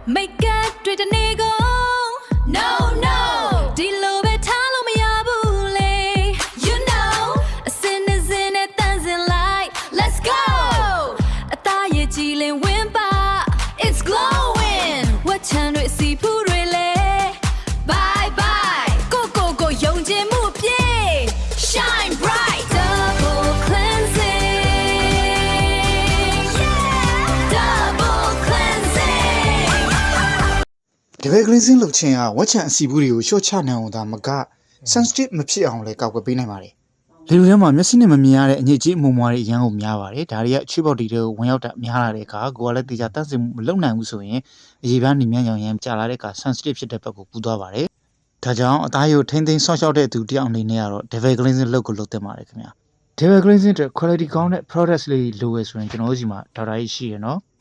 Make it to the nego. No, no. Dilo betalo mayabule. You know, a sin is in it, dancing light. Let's go. A tire chilling wimpa. It's glowing. What can we see? Put relay. Bye bye. Go, go, go. Young Jim move. Shine bright. Double cleansing. Yeah. Double cleansing. Double cleansing လုပ်ခြင်းကဝက်ချံအစီဘူးတွေကိုရှော့ချနိုင်အောင်ဒါမက sensitive မဖြစ်အောင်လည်းကောက်ွယ်ပေးနိုင်ပါတယ်။လေလူထဲမှာမျက်စိနဲ့မမြင်ရတဲ့အညစ်အကြေးအမှုမွှားတွေအရန်ကိုများပါတယ်။ဒါတွေကချွေးပေါက်တွေကိုဝင်ရောက်တာများလာတဲ့အခါကိုယ်ကလည်းတေချာတတ်စင်မလုပ်နိုင်ဘူးဆိုရင်အရေးပြားနေမြန်ကြောင်ရန်ကြာလာတဲ့အခါ sensitive ဖြစ်တဲ့ဘက်ကိုကူးသွားပါတယ်။ဒါကြောင့်အသားရိုးထိမ့်သိမ်းဆော့ရှော့တဲ့သူတယောက်အနေနဲ့ကတော့ double cleansing လုပ်ကိုလုပ်သင့်ပါတယ်ခင်ဗျာ။ double cleansing အတွက် quality ကောင်းတဲ့ products လေးလိုရဆိုရင်ကျွန်တော်တို့စီမှာ data ရှိရနော်။